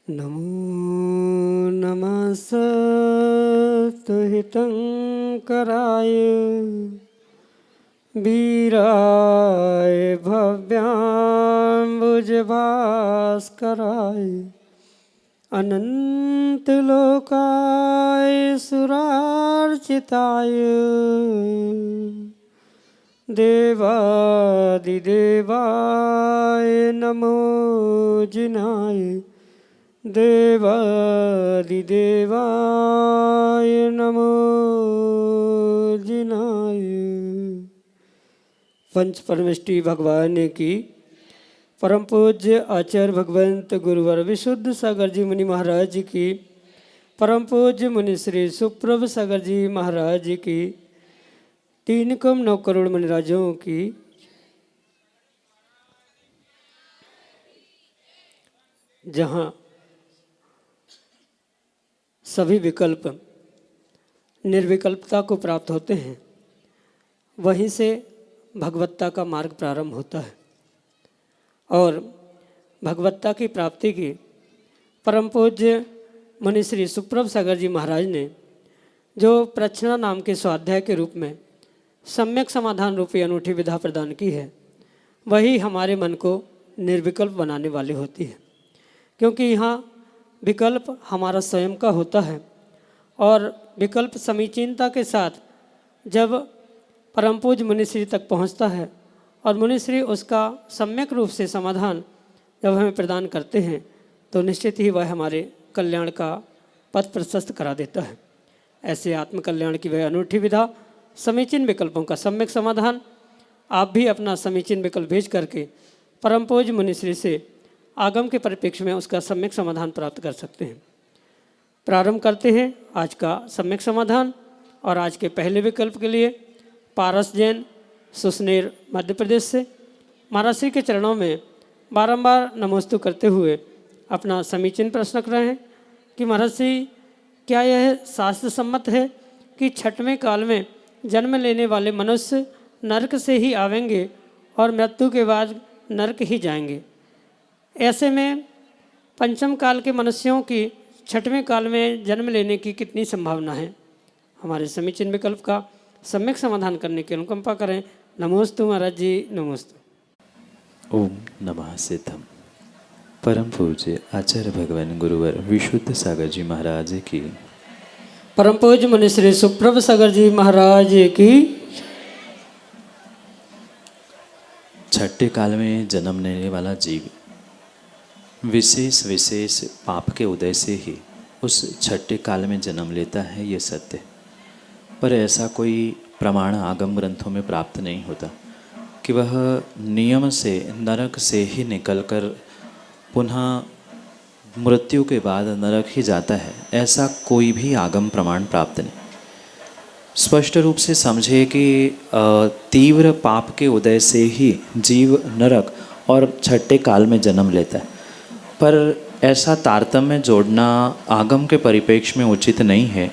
नमो नमः सत्तुहितं कराय वीराय भव्याम्बुजभास्कराय अनन्तलोकाय सुरार्चिताय देवादिदेवाय नमो जिनाय देवादिदेवाय नमो जिनाय। पंच परमेष्टि भगवान की परम पूज्य आचार्य भगवंत गुरुवर विशुद्ध सागर जी मुनि महाराज की परम पूज्य मुनि श्री सुप्रभ सागर जी महाराज की 3,9 करोड़ मुनिराजों की जहाँ सभी विकल्प निर्विकल्पता को प्राप्त होते हैं, वहीं से भगवत्ता का मार्ग प्रारंभ होता है। और भगवत्ता की प्राप्ति की परम पूज्य मुनि श्री सुप्रभ सागर जी महाराज ने जो प्रच्छना नाम के स्वाध्याय के रूप में सम्यक समाधान रूपी अनूठी विधा प्रदान की है, वही हमारे मन को निर्विकल्प बनाने वाली होती है। क्योंकि यहाँ विकल्प हमारा स्वयं का होता है और विकल्प समीचीनता के साथ जब परम पूज्य मुनिश्री तक पहुँचता है और मुनिश्री उसका सम्यक रूप से समाधान जब हमें प्रदान करते हैं, तो निश्चित ही वह हमारे कल्याण का पथ प्रशस्त करा देता है। ऐसे आत्मकल्याण की वह अनूठी विधा समीचीन विकल्पों का सम्यक समाधान आप भी अपना समीचीन विकल्प भेज करके परम पूज्य मुनिश्री से आगम के परिप्रेक्ष्य में उसका सम्यक समाधान प्राप्त कर सकते हैं। प्रारंभ करते हैं आज का सम्यक समाधान। और आज के पहले विकल्प के लिए पारस जैन सुसनेर मध्य प्रदेश से महाराज श्री के चरणों में बारंबार नमोस्तु करते हुए अपना समीचीन प्रश्न रख रहे हैं कि महाराज श्री, क्या यह शास्त्र सम्मत है कि छठवें काल में जन्म लेने वाले मनुष्य नरक से ही आवेंगे और मृत्यु के बाद नरक ही जाएंगे? ऐसे में पंचम काल के मनुष्यों की छठवें काल में जन्म लेने की कितनी संभावना है? हमारे समीचीन विकल्प का सम्यक समाधान करने की अनुकंपा करें। नमोस्तु महाराज जी, नमोस्तु। ओम नमः सिद्धम। परम पूज्य आचार्य भगवान गुरुवर विशुद्ध सागर जी महाराज की, परम पूज्य मुनि श्री सुप्रभ सागर जी महाराज की। छठे काल में जन्म लेने वाला जीव विशेष विशेष पाप के उदय से ही उस छठे काल में जन्म लेता है, ये सत्य। पर ऐसा कोई प्रमाण आगम ग्रंथों में प्राप्त नहीं होता कि वह नियम से नरक से ही निकलकर पुनः मृत्यु के बाद नरक ही जाता है। ऐसा कोई भी आगम प्रमाण प्राप्त नहीं। स्पष्ट रूप से समझे कि तीव्र पाप के उदय से ही जीव नरक और छठे काल में जन्म लेता है। पर ऐसा तारतम्य जोड़ना आगम के परिप्रेक्ष्य में उचित नहीं है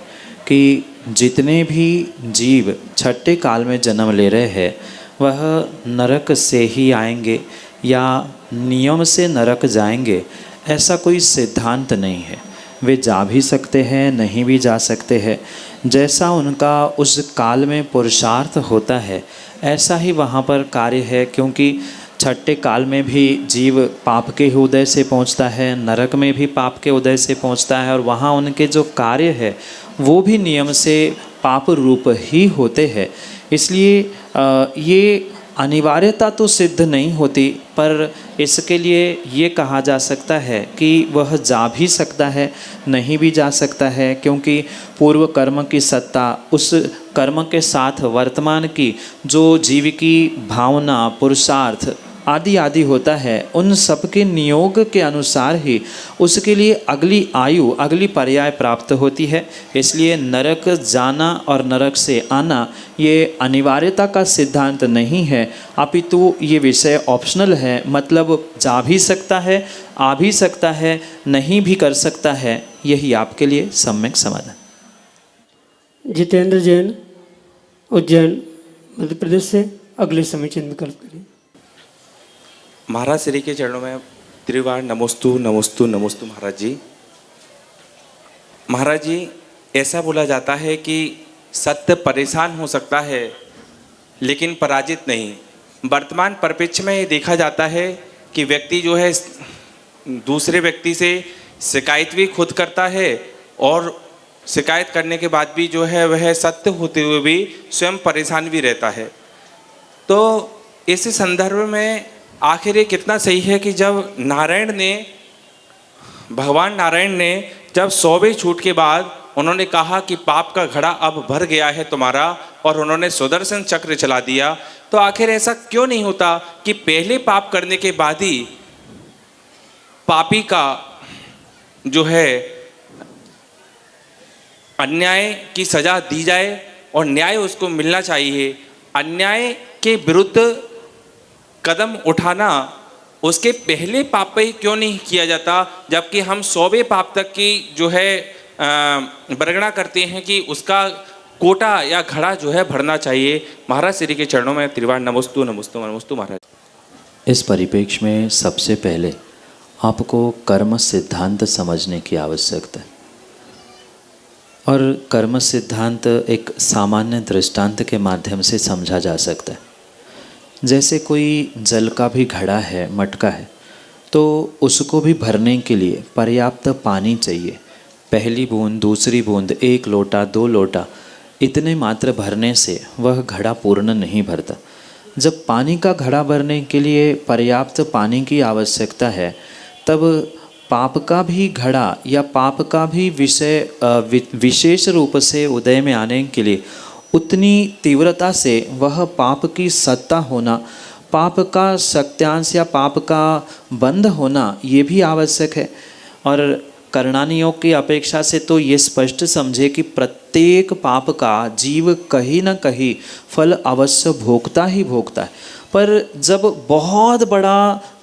कि जितने भी जीव छठे काल में जन्म ले रहे हैं वह नरक से ही आएंगे या नियम से नरक जाएंगे, ऐसा कोई सिद्धांत नहीं है। वे जा भी सकते हैं, नहीं भी जा सकते हैं। जैसा उनका उस काल में पुरुषार्थ होता है ऐसा ही वहाँ पर कार्य है। क्योंकि छठे काल में भी जीव पाप के उदय से पहुँचता है, नरक में भी पाप के उदय से पहुँचता है, और वहाँ उनके जो कार्य है वो भी नियम से पाप रूप ही होते हैं। इसलिए ये अनिवार्यता तो सिद्ध नहीं होती, पर इसके लिए ये कहा जा सकता है कि वह जा भी सकता है, नहीं भी जा सकता है, क्योंकि पूर्व कर्म की सत्ता उस कर्म के साथ वर्तमान की जो जीव की भावना, पुरुषार्थ आदि आदि होता है, उन सब के नियोग के अनुसार ही उसके लिए अगली आयु, अगली पर्याय प्राप्त होती है। इसलिए नरक जाना और नरक से आना ये अनिवार्यता का सिद्धांत नहीं है, अपितु ये विषय ऑप्शनल है। मतलब जा भी सकता है, आ भी सकता है, नहीं भी कर सकता है। यही आपके लिए सम्यक समाधान। जितेंद्र जैन, उज्जैन, मध्य प्रदेश से अगले समीचीन विकल्प करें। महाराज श्री के चरणों में त्रिवार नमोस्तु नमोस्तु नमोस्तु। महाराज जी, महाराज जी, ऐसा बोला जाता है कि सत्य परेशान हो सकता है लेकिन पराजित नहीं। वर्तमान परिप्रेक्ष्य में ये देखा जाता है कि व्यक्ति जो है दूसरे व्यक्ति से शिकायत भी खुद करता है और शिकायत करने के बाद भी जो है वह सत्य होते हुए भी स्वयं परेशान भी रहता है। तो इस संदर्भ में आखिर ये कितना सही है कि जब भगवान नारायण ने जब 100वें छूट के बाद उन्होंने कहा कि पाप का घड़ा अब भर गया है तुम्हारा, और उन्होंने सुदर्शन चक्र चला दिया, तो आखिर ऐसा क्यों नहीं होता कि पहले पाप करने के बाद ही पापी का जो है अन्याय की सजा दी जाए और न्याय उसको मिलना चाहिए। अन्याय के विरुद्ध कदम उठाना उसके पहले पाप पे ही क्यों नहीं किया जाता, जबकि हम 100वें पाप तक की जो है बरगना करते हैं कि उसका कोटा या घड़ा जो है भरना चाहिए। महाराज श्री के चरणों में त्रिवार नमोस्तु नमोस्तु नमोस्तु। महाराज, इस परिप्रेक्ष्य में सबसे पहले आपको कर्म सिद्धांत समझने की आवश्यकता है। और कर्म सिद्धांत एक सामान्य दृष्टांत के माध्यम से समझा जा सकता है। जैसे कोई जल का भी घड़ा है, मटका है, तो उसको भी भरने के लिए पर्याप्त पानी चाहिए। पहली बूंद, दूसरी बूंद, 1 लोटा, 2 लोटा, इतने मात्र भरने से वह घड़ा पूर्ण नहीं भरता। जब पानी का घड़ा भरने के लिए पर्याप्त पानी की आवश्यकता है, तब पाप का भी घड़ा या पाप का भी विषय विशेष रूप से उदय में आने के लिए उतनी तीव्रता से वह पाप की सत्ता होना, पाप का शक्त्यांश या पाप का बंध होना, ये भी आवश्यक है। और करणानि योग की अपेक्षा से तो ये स्पष्ट समझे कि प्रत्येक पाप का जीव कहीं न कहीं फल अवश्य भोगता ही भोगता है। पर जब बहुत बड़ा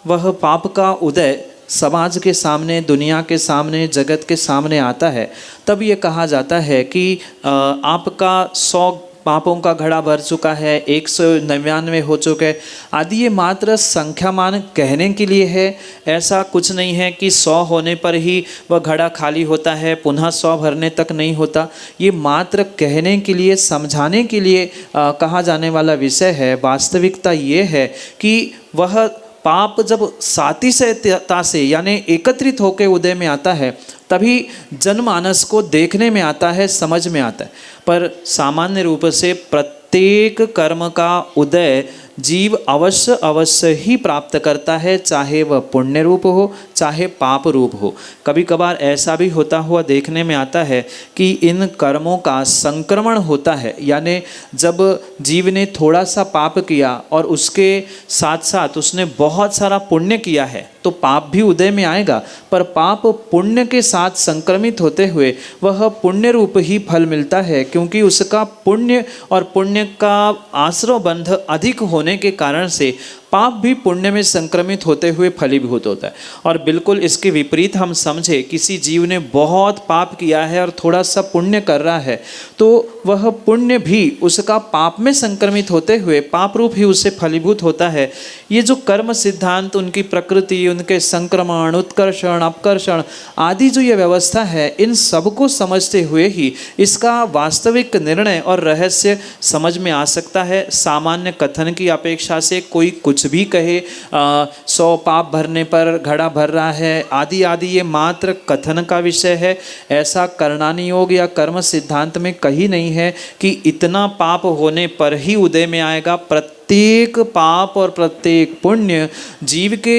वह पाप का उदय समाज के सामने, दुनिया के सामने, जगत के सामने आता है, तब ये कहा जाता है कि आपका 100 पापों का घड़ा भर चुका है, 199 हो चुके आदि। ये मात्र संख्यामान कहने के लिए है। ऐसा कुछ नहीं है कि 100 होने पर ही वह घड़ा खाली होता है, पुनः 100 भरने तक नहीं होता। ये मात्र कहने के लिए, समझाने के लिए कहा जाने वाला विषय है। वास्तविकता ये है कि वह पाप जब सातिशयता से यानी एकत्रित होकर उदय में आता है, तभी जनमानस को देखने में आता है, समझ में आता है। पर सामान्य रूप से प्रत्येक कर्म का उदय जीव अवश्य अवश्य ही प्राप्त करता है, चाहे वह पुण्य रूप हो चाहे पाप रूप हो। कभी कभार ऐसा भी होता हुआ देखने में आता है कि इन कर्मों का संक्रमण होता है, यानी जब जीव ने थोड़ा सा पाप किया और उसके साथ साथ उसने बहुत सारा पुण्य किया है, तो पाप भी उदय में आएगा, पर पाप पुण्य के साथ संक्रमित होते हुए वह पुण्य रूप ही फल मिलता है, क्योंकि उसका पुण्य और पुण्य का आश्रय बंध अधिक होने के कारण से पाप भी पुण्य में संक्रमित होते हुए फलीभूत होता है। और बिल्कुल इसके विपरीत हम समझे, किसी जीव ने बहुत पाप किया है और थोड़ा सा पुण्य कर रहा है, तो वह पुण्य भी उसका पाप में संक्रमित होते हुए पाप रूप ही उससे फलीभूत होता है। ये जो कर्म सिद्धांत, उनकी प्रकृति, उनके संक्रमण, उत्कर्षण, अपकर्षण आदि जो ये व्यवस्था है, इन सबको समझते हुए ही इसका वास्तविक निर्णय और रहस्य समझ में आ सकता है। सामान्य कथन की अपेक्षा से कोई कुछ भी कहे 100 पाप भरने पर घड़ा भर रहा है आदि आदि, ये मात्र कथन का विषय है। ऐसा करणानि योग या कर्म सिद्धांत में कहीं नहीं है कि इतना पाप होने पर ही उदय में आएगा। प्रत्येक प्रत्येक पाप और प्रत्येक पुण्य जीव के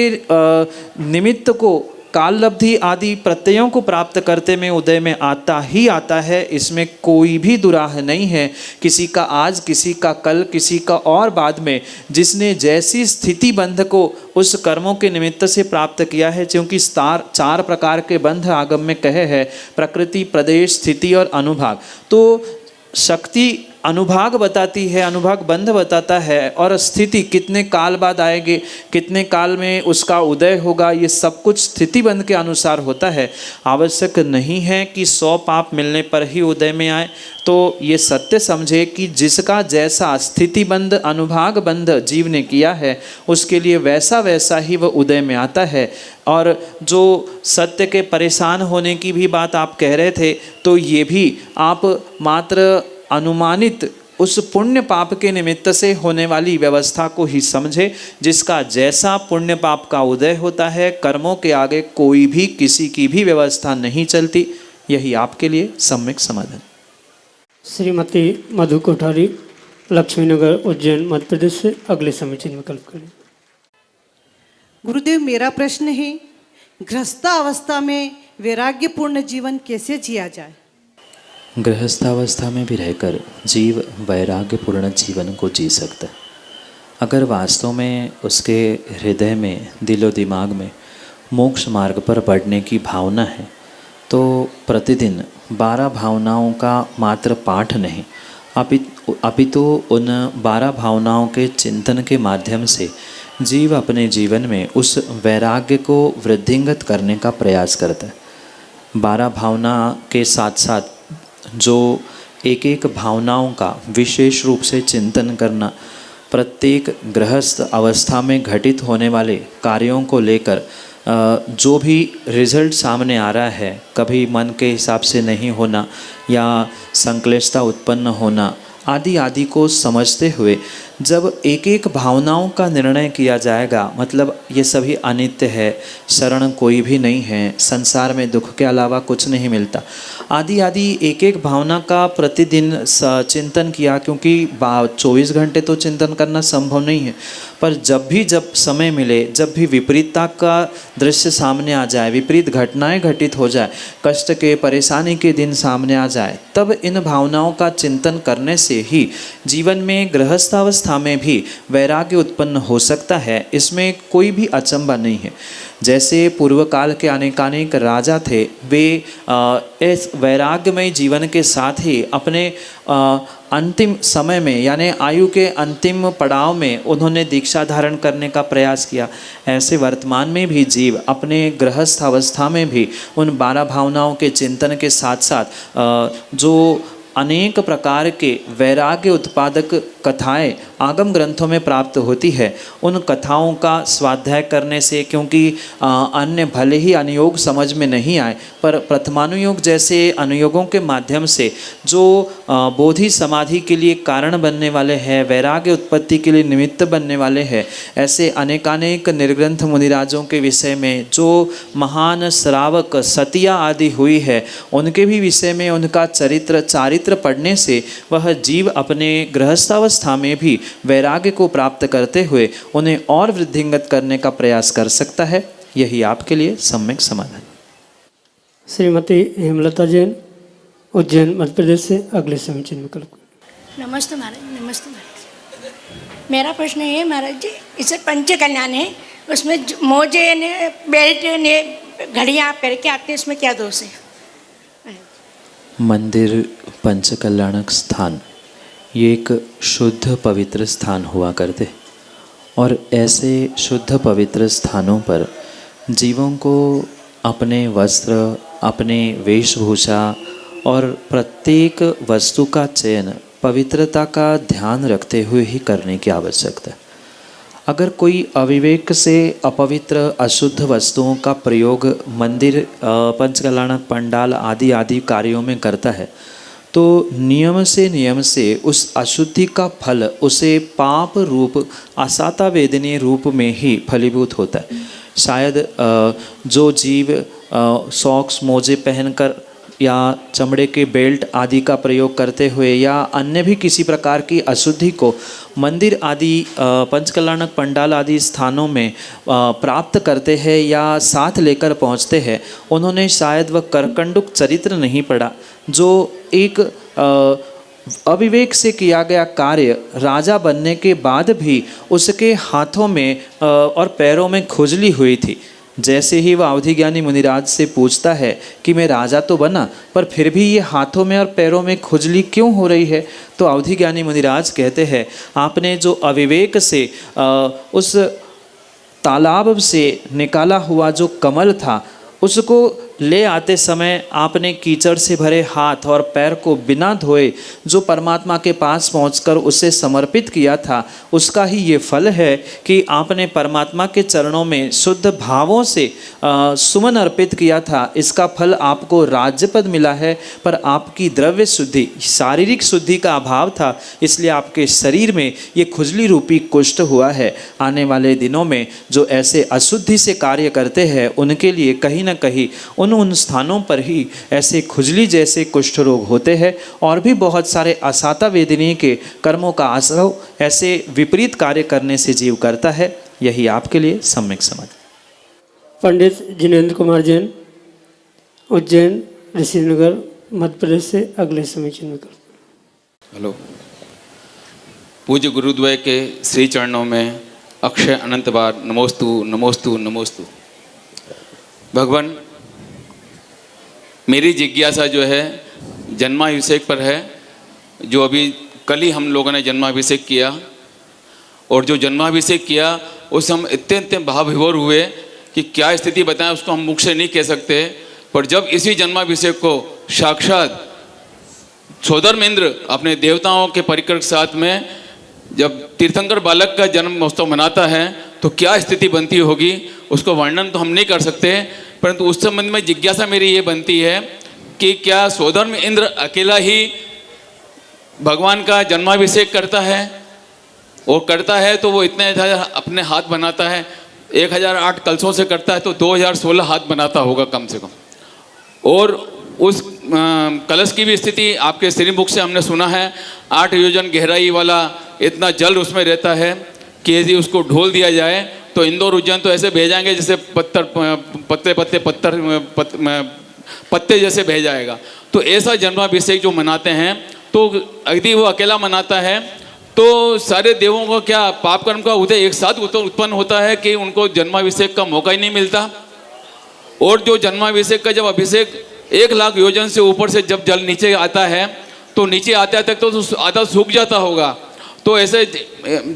निमित्त को काललब्धि आदि प्रत्ययों को प्राप्त करते में उदय में आता ही आता है। इसमें कोई भी दुराह नहीं है। किसी का आज, किसी का कल, किसी का और बाद में, जिसने जैसी स्थिति बंध को उस कर्मों के निमित्त से प्राप्त किया है। क्योंकि चार प्रकार के बंध आगम में कहे हैं, प्रकृति, प्रदेश, स्थिति और अनुभाग। तो शक्ति अनुभाग बताती है, अनुभाग बंध बताता है, और स्थिति कितने काल बाद आएंगे, कितने काल में उसका उदय होगा, ये सब कुछ स्थिति बंध के अनुसार होता है। आवश्यक नहीं है कि 100 पाप मिलने पर ही उदय में आए। तो ये सत्य समझे कि जिसका जैसा स्थिति बंध, अनुभाग बंध जीव ने किया है, उसके लिए वैसा वैसा ही वह उदय में आता है। और जो सत्य के परेशान होने की भी बात आप कह रहे थे, तो ये भी आप मात्र अनुमानित उस पुण्य पाप के निमित्त से होने वाली व्यवस्था को ही समझे। जिसका जैसा पुण्य पाप का उदय होता है, कर्मों के आगे कोई भी किसी की भी व्यवस्था नहीं चलती। यही आपके लिए सम्यक समाधान। श्रीमती मधु कोठारी, लक्ष्मीनगर, उज्जैन, मध्य प्रदेश से अगले समीचीन विकल्प करें। गुरुदेव, मेरा प्रश्न है, गृहस्थावस्था में वैराग्यपूर्ण जीवन कैसे जिया जाए? गृहस्थावस्था में भी रहकर जीव वैराग्यपूर्ण जीवन को जी सकता है। अगर वास्तव में उसके हृदय में, दिलो दिमाग में मोक्ष मार्ग पर बढ़ने की भावना है, तो प्रतिदिन 12 भावनाओं का मात्र पाठ नहीं, अपितु उन 12 भावनाओं के चिंतन के माध्यम से जीव अपने जीवन में उस वैराग्य को वृद्धिंगत करने का प्रयास करता है। 12 भावना के साथ साथ जो एक एक भावनाओं का विशेष रूप से चिंतन करना, प्रत्येक गृहस्थ अवस्था में घटित होने वाले कार्यों को लेकर जो भी रिजल्ट सामने आ रहा है, कभी मन के हिसाब से नहीं होना या संक्लिष्टता उत्पन्न होना आदि आदि को समझते हुए जब एक एक भावनाओं का निर्णय किया जाएगा, मतलब ये सभी अनित्य है, शरण कोई भी नहीं है, संसार में दुख के अलावा कुछ नहीं मिलता, आदि आदि एक एक भावना का प्रतिदिन चिंतन किया। क्योंकि 24 घंटे तो चिंतन करना संभव नहीं है, पर जब समय मिले, जब भी विपरीतता का दृश्य सामने आ जाए, विपरीत घटनाएं घटित हो जाए, कष्ट के, परेशानी के दिन सामने आ जाए, तब इन भावनाओं का चिंतन करने से ही जीवन में गृहस्थावस्था में भी वैराग्य उत्पन्न हो सकता है। इसमें कोई भी अचंभा नहीं है। जैसे पूर्व काल के अनेकानेक राजा थे, वे इस वैराग्यमय जीवन के साथ ही अपने अंतिम समय में, यानी आयु के अंतिम पड़ाव में उन्होंने दीक्षा धारण करने का प्रयास किया। ऐसे वर्तमान में भी जीव अपने गृहस्थ अवस्था में भी उन 12 भावनाओं के चिंतन के साथ साथ जो अनेक प्रकार के वैराग्य उत्पादक कथाएं आगम ग्रंथों में प्राप्त होती है, उन कथाओं का स्वाध्याय करने से, क्योंकि अन्य भले ही अनुयोग समझ में नहीं आए, पर प्रथमानुयोग जैसे अनुयोगों के माध्यम से जो बोधि समाधि के लिए कारण बनने वाले हैं, वैराग्य उत्पत्ति के लिए निमित्त बनने वाले हैं, ऐसे अनेकानेक निर्ग्रंथ मुनिराजों के विषय में जो महान श्रावक सतिया आदि हुई है, उनके भी विषय में उनका चारित्र पढ़ने से वह जीव अपने गृहस्थावस्था में भी वैराग्य को प्राप्त करते हुए उन्हें और वृद्धिंगत करने का प्रयास कर सकता है। यही आपके लिए सम्यक समाधान। श्रीमती हेमलता जैन, उज्जैन, मध्य प्रदेश से अगले समीचीन विकल्प। नमस्ते महाराज। नमस्ते महाराज। मेरा प्रश्न है महाराज जी, इसे पंच कल्याण है, उसमें मोजे ने, बेल्ट ने, घड़ियाँ पहन के आते हैं, इसमें क्या दोष है? मंदिर पंच कल्याणक स्थान ये एक शुद्ध पवित्र स्थान हुआ करते, और ऐसे शुद्ध पवित्र स्थानों पर जीवों को अपने वस्त्र, अपने वेशभूषा और प्रत्येक वस्तु का चयन पवित्रता का ध्यान रखते हुए ही करने की आवश्यकता है। अगर कोई अविवेक से अपवित्र अशुद्ध वस्तुओं का प्रयोग मंदिर, पंचकल्याणक पंडाल आदि आदि कार्यों में करता है, तो नियम से उस अशुद्धि का फल उसे पाप रूप, असाता वेदनीय रूप में ही फलीभूत होता है। शायद जो जीव सॉक्स, मोजे पहनकर या चमड़े के बेल्ट आदि का प्रयोग करते हुए या अन्य भी किसी प्रकार की अशुद्धि को मंदिर आदि पंचकल्याणक पंडाल आदि स्थानों में प्राप्त करते हैं या साथ लेकर पहुंचते हैं, उन्होंने शायद वह करकंडुक चरित्र नहीं पढ़ा, जो एक अविवेक से किया गया कार्य राजा बनने के बाद भी उसके हाथों में और पैरों में खुजली हुई थी। जैसे ही वह अवधि ज्ञानी मुनिराज से पूछता है कि मैं राजा तो बना, पर फिर भी ये हाथों में और पैरों में खुजली क्यों हो रही है, तो अवधि ज्ञानी मुनिराज कहते हैं, आपने जो अविवेक से उस तालाब से निकाला हुआ जो कमल था, उसको ले आते समय आपने कीचड़ से भरे हाथ और पैर को बिना धोए जो परमात्मा के पास पहुंचकर उसे समर्पित किया था, उसका ही ये फल है कि आपने परमात्मा के चरणों में शुद्ध भावों से सुमन अर्पित किया था। इसका फल आपको राज्यपद मिला है, पर आपकी द्रव्य शुद्धि, शारीरिक शुद्धि का अभाव था, इसलिए आपके शरीर में ये खुजली रूपी कुष्ठ हुआ है। आने वाले दिनों में जो ऐसे अशुद्धि से कार्य करते हैं, उनके लिए कहीं ना कहीं उन स्थानों पर ही ऐसे खुजली जैसे कुष्ठ रोग होते हैं, और भी बहुत सारे असाता वेदनी के कर्मों का आश्रव ऐसे विपरीत कार्य करने से जीव करता है। यही आपके लिए सम्यक समझ। पंडित जिनेंद्र कुमार जैन, उज्जैन ऋषिनगर, मध्य प्रदेश से अगले समीचीन में कर। हेलो, पूज्य गुरुद्वय के श्री चरणों में अक्षय अनंत बार नमोस्तु नमोस्तु नमोस्तु। भगवान, मेरी जिज्ञासा जो है जन्माभिषेक पर है, जो अभी कल ही हम लोगों ने जन्माभिषेक किया, और जो जन्माभिषेक किया उस हम इतने भाव विभोर हुए कि क्या स्थिति बताएं, उसको हम मुख से नहीं कह सकते। पर जब इसी जन्माभिषेक को साक्षात सोदर्मेंद्र अपने देवताओं के परिकर के साथ में जब तीर्थंकर बालक का जन्म महोत्सव मनाता है, तो क्या स्थिति बनती होगी, उसको वर्णन तो हम नहीं कर सकते, परंतु उस संबंध में जिज्ञासा मेरी ये बनती है कि क्या सोधर्म इंद्र अकेला ही भगवान का जन्माभिषेक करता है, और करता है तो वो इतने अपने हाथ बनाता है, 1008 कलशों से करता है तो 2016 हाथ बनाता होगा कम से कम। और उस कलश की भी स्थिति आपके श्रीमुख से हमने सुना है, 8 योजन गहराई वाला इतना जल उसमें रहता है कि यदि उसको ढोल दिया जाए तो इंदौर उज्जैन तो ऐसे बह जाएंगे जैसे पत्ते जैसे बह जाएगा। तो ऐसा जन्माभिषेक जो मनाते हैं, तो यदि वो अकेला मनाता है तो सारे देवों को क्या पाप कर्म का उदय एक साथ उत्पन्न होता है कि उनको जन्माभिषेक का मौका ही नहीं मिलता। और जो जन्माभिषेक का जब अभिषेक 1 लाख योजन से ऊपर से जब जल नीचे आता है, तो नीचे आते आते तो आधा सूख जाता होगा, तो ऐसे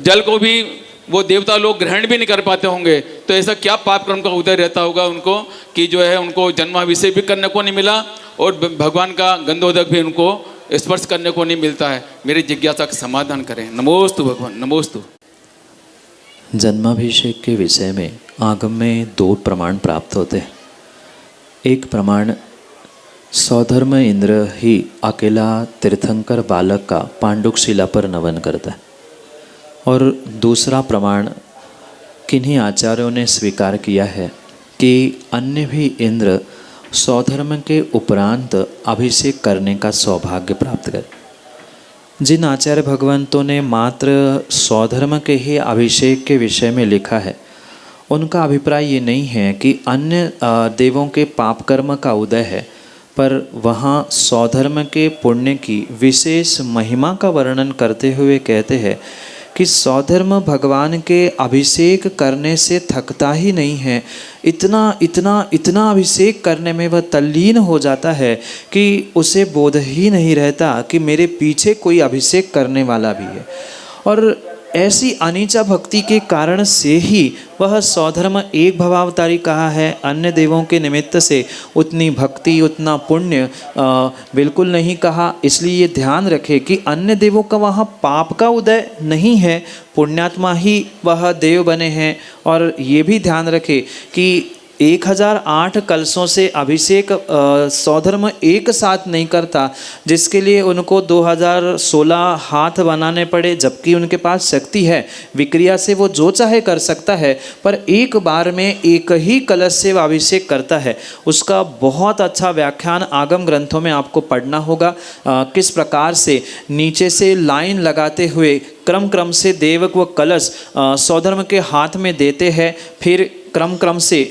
जल को भी वो देवता लोग ग्रहण भी नहीं कर पाते होंगे। तो ऐसा क्या पाप कर्म का उदय रहता होगा उनको कि जो है उनको जन्माभिषेक भी करने को नहीं मिला और भगवान का गंधोदक भी उनको स्पर्श करने को नहीं मिलता है। मेरी जिज्ञासा का समाधान करें। नमोस्तु भगवान, नमोस्तु। जन्माभिषेक के विषय में आगम में 2 प्रमाण प्राप्त होते हैं। एक प्रमाण सौधर्म इंद्र ही अकेला तीर्थंकर बालक का पांडुक शिला पर नमन करता है, और दूसरा प्रमाण किन्हीं आचार्यों ने स्वीकार किया है कि अन्य भी इंद्र सौधर्म के उपरांत अभिषेक करने का सौभाग्य प्राप्त करें। जिन आचार्य भगवंतों ने मात्र सौधर्म के ही अभिषेक के विषय में लिखा है, उनका अभिप्राय ये नहीं है कि अन्य देवों के पाप कर्म का उदय है, पर वहाँ सौधर्म के पुण्य की विशेष महिमा का वर्णन करते हुए कहते हैं कि सौधर्म भगवान के अभिषेक करने से थकता ही नहीं है, इतना इतना इतना अभिषेक करने में वह तल्लीन हो जाता है कि उसे बोध ही नहीं रहता कि मेरे पीछे कोई अभिषेक करने वाला भी है। और ऐसी अनीचा भक्ति के कारण से ही वह सौधर्म एक भवावतारी कहा है। अन्य देवों के निमित्त से उतनी भक्ति उतना पुण्य बिल्कुल नहीं कहा। इसलिए ये ध्यान रखे कि अन्य देवों का वहाँ पाप का उदय नहीं है, पुण्यात्मा ही वह देव बने हैं। और ये भी ध्यान रखे कि 1008 कलशों से अभिषेक सौधर्म एक साथ नहीं करता, जिसके लिए उनको 2016 हाथ बनाने पड़े, जबकि उनके पास शक्ति है, विक्रिया से वो जो चाहे कर सकता है, पर एक बार में एक ही कलश से वह अभिषेक करता है। उसका बहुत अच्छा व्याख्यान आगम ग्रंथों में आपको पढ़ना होगा। किस प्रकार से नीचे से लाइन लगाते हुए क्रम क्रम से देवक व कलश सौधर्म के हाथ में देते हैं, फिर क्रम क्रम से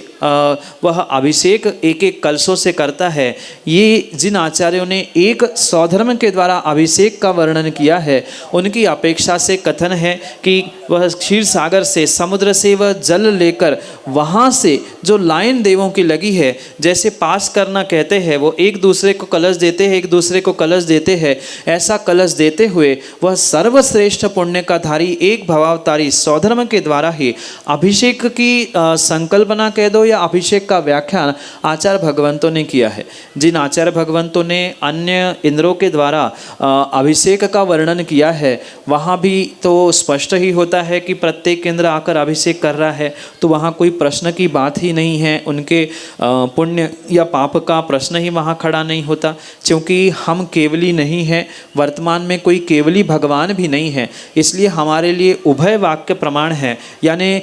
वह अभिषेक एक एक कलशों से करता है। ये जिन आचार्यों ने एक सौधर्म के द्वारा अभिषेक का वर्णन किया है, उनकी अपेक्षा से कथन है कि वह क्षीर सागर से, समुद्र से वह जल लेकर वहाँ से जो लाइन देवों की लगी है, जैसे पास करना कहते हैं, वो एक दूसरे को कलश देते हैं, एक दूसरे को कलश देते हैं, ऐसा कलश देते हुए वह सर्वश्रेष्ठ पुण्य का धारी एक भवावतारी सौधर्म के द्वारा ही अभिषेक की संकल्पना कह दो या अभिषेक का व्याख्यान आचार्य भगवंतों ने किया है। जिन आचार्य भगवंतों ने अन्य इंद्रों के द्वारा अभिषेक का वर्णन किया है, वहाँ भी तो स्पष्ट ही होता है कि प्रत्येक इंद्र आकर अभिषेक कर रहा है, तो वहाँ कोई प्रश्न की बात ही नहीं है, उनके पुण्य या पाप का प्रश्न ही वहाँ खड़ा नहीं होता, क्योंकि हम केवली नहीं हैं, वर्तमान में कोई केवली भगवान भी नहीं है। इसलिए हमारे लिए उभय वाक्य प्रमाण है, यानी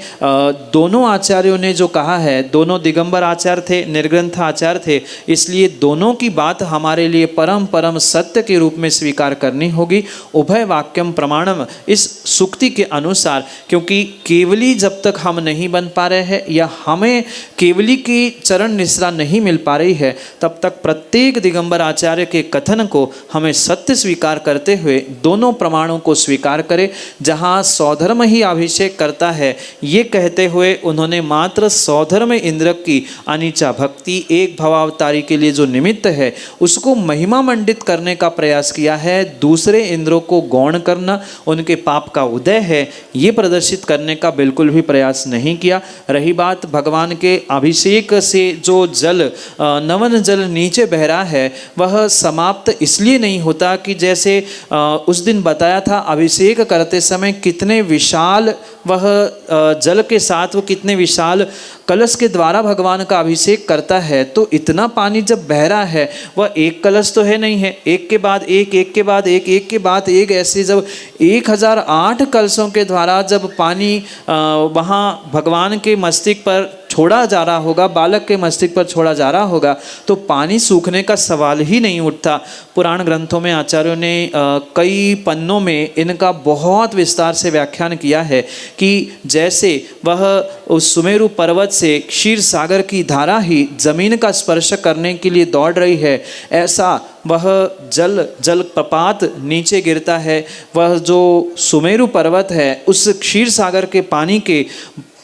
दोनों आचार्यों ने जो कहा है, दोनों दिगंबर आचार्य थे, निर्ग्रंथ आचार्य थे, इसलिए दोनों की बात हमारे लिए परम परम सत्य के रूप में स्वीकार करनी होगी। उभय वाक्यम प्रमाणम इस सुक्ति के अनुसार, क्योंकि केवली जब तक हम नहीं बन पा रहे हैं या हमें केवली की चरण निश्रा नहीं मिल पा रही है, तब तक प्रत्येक दिगंबर आचार्य के कथन को हमें सत्य स्वीकार करते हुए दोनों प्रमाणों को स्वीकार करें। जहाँ सौधर्म ही अभिषेक करता है, ये कहते हुए उन्होंने मात्र सौधर्म इंद्र की अनिचा भक्ति एक भवावतारी के लिए जो निमित्त है, उसको महिमा मंडित करने का प्रयास किया है। दूसरे इंद्रों को गौण करना, उनके पाप का उदय है, ये प्रदर्शित करने का बिल्कुल भी प्रयास नहीं किया। रही बात भगवान के अभिषेक से जो जल नवन जल नीचे बह रहा है, वह समाप्त इसलिए नहीं होता कि जैसे उस दिन बताया था, अभिषेक करते समय कितने विशाल वह जल के साथ वो कितने विशाल कलश के द्वारा भगवान का अभिषेक करता है, तो इतना पानी जब बह रहा है, वह एक कलश तो है नहीं है, एक के बाद एक, एक के बाद एक, एक के बाद एक, ऐसे जब 1008 कलशों के द्वारा जब पानी वहाँ भगवान के मस्तिष्क पर छोड़ा जा रहा होगा, बालक के मस्तिष्क पर छोड़ा जा रहा होगा, तो पानी सूखने का सवाल ही नहीं उठता। पुराण ग्रंथों में आचार्यों ने कई पन्नों में इनका बहुत विस्तार से व्याख्यान किया है कि जैसे वह उस सुमेरु पर्वत से क्षीर सागर की धारा ही जमीन का स्पर्श करने के लिए दौड़ रही है, ऐसा वह जल प्रपात नीचे गिरता है। वह जो सुमेरु पर्वत है, उस क्षीर सागर के पानी के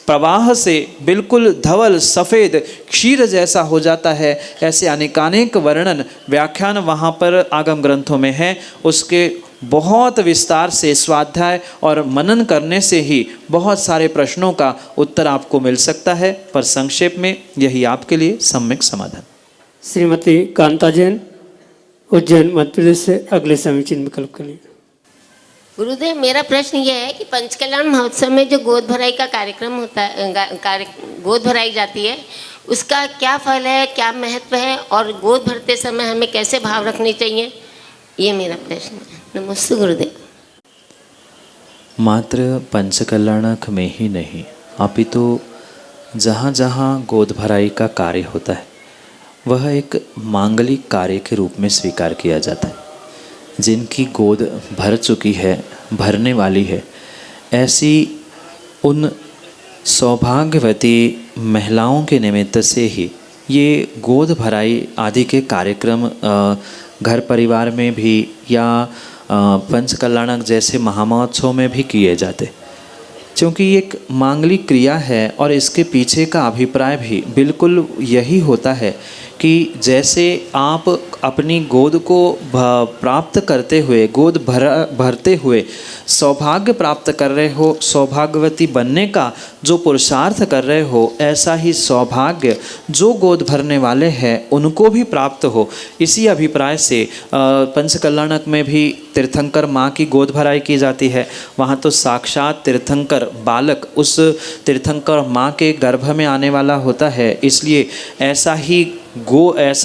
प्रवाह से बिल्कुल धवल सफ़ेद क्षीर जैसा हो जाता है। ऐसे अनेकानेक वर्णन व्याख्यान वहाँ पर आगम ग्रंथों में है। उसके बहुत विस्तार से स्वाध्याय और मनन करने से ही बहुत सारे प्रश्नों का उत्तर आपको मिल सकता है, पर संक्षेप में यही आपके लिए सम्यक समाधान। श्रीमती कांता जैन, उज्जैन मध्य प्रदेश से अगले समीचीन विकल्प के लिए। गुरुदेव, मेरा प्रश्न यह है कि पंचकल्याण महोत्सव में जो गोद भराई का कार्यक्रम होता है, गोद भराई जाती है, उसका क्या फल है, क्या महत्व है, और गोद भरते समय हमें कैसे भाव रखने चाहिए, ये मेरा प्रश्न है। नमस्ते गुरुदेव। मात्र पंचकल्याणक में ही नहीं, अपितु जहाँ जहाँ गोद भराई का कार्य होता है, वह एक मांगलिक कार्य के रूप में स्वीकार किया जाता है। जिनकी गोद भर चुकी है, भरने वाली है, ऐसी उन सौभाग्यवती महिलाओं के निमित्त से ही ये गोद भराई आदि के कार्यक्रम घर परिवार में भी या पंचकल्याणक जैसे महामहोत्सव में भी किए जाते, क्योंकि ये एक मांगलिक क्रिया है और इसके पीछे का अभिप्राय भी बिल्कुल यही होता है कि जैसे आप अपनी गोद को प्राप्त करते हुए, गोद भरते हुए सौभाग्य प्राप्त कर रहे हो, सौभाग्यवती बनने का जो पुरुषार्थ कर रहे हो, ऐसा ही सौभाग्य जो गोद भरने वाले हैं उनको भी प्राप्त हो। इसी अभिप्राय से पंचकल्याणक में भी तीर्थंकर माँ की गोद भराई की जाती है। वहाँ तो साक्षात तीर्थंकर बालक उस तीर्थंकर माँ के गर्भ में आने वाला होता है, इसलिए ऐसा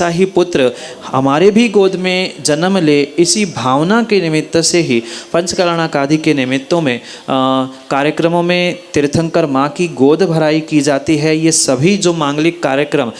ही पुत्र हमारे भी गोद में जन्म ले, इसी भावना के निमित्त से ही पंचकल्याणक आदि के निमित्तों में कार्यक्रमों में तीर्थंकर माँ की गोद भराई की जाती है। ये सभी जो मांगलिक कार्यक्रम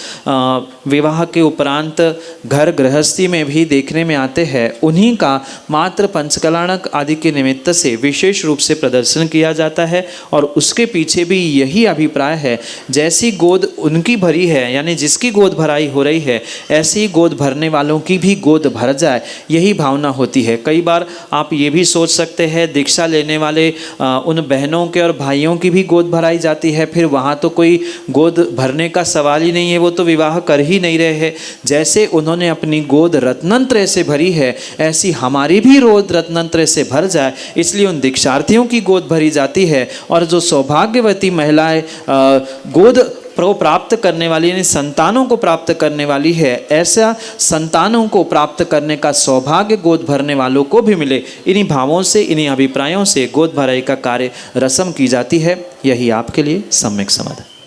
विवाह के उपरांत घर गृहस्थी में भी देखने में आते हैं, उन्हीं का मात्र पंचकल्याणक आदि के निमित्त से विशेष रूप से प्रदर्शन किया जाता है। और उसके पीछे भी यही अभिप्राय है, जैसी गोद उनकी भरी है, यानी जिसकी गोद भराई हो रही है, ऐसी गोद भरने वालों की भी गोद भर जाए, यही भावना होती है। कई बार आप ये भी सोच सकते हैं, दीक्षा लेने वाले उन बहनों के और भाइयों की भी गोद भराई जाती है, फिर वहाँ तो कोई गोद भरने का सवाल ही नहीं है, वो तो विवाह कर ही नहीं रहे हैं। जैसे उन्होंने अपनी गोद रत्नत्रय से भरी है, ऐसी हमारी भी गोद रत्नत्रय से भर जाए, इसलिए उन दीक्षार्थियों की गोद भरी जाती है। और जो सौभाग्यवती महिलाएं गोद प्राप्त करने वाली, यानी संतानों को प्राप्त करने वाली है, ऐसा संतानों को प्राप्त करने का सौभाग्य गोद भरने वालों को भी मिले, इन्हीं भावों से, इन्हीं अभिप्रायों से गोद भराई का कार्य रस्म की जाती है। यही आपके लिए सम्यक समाधान।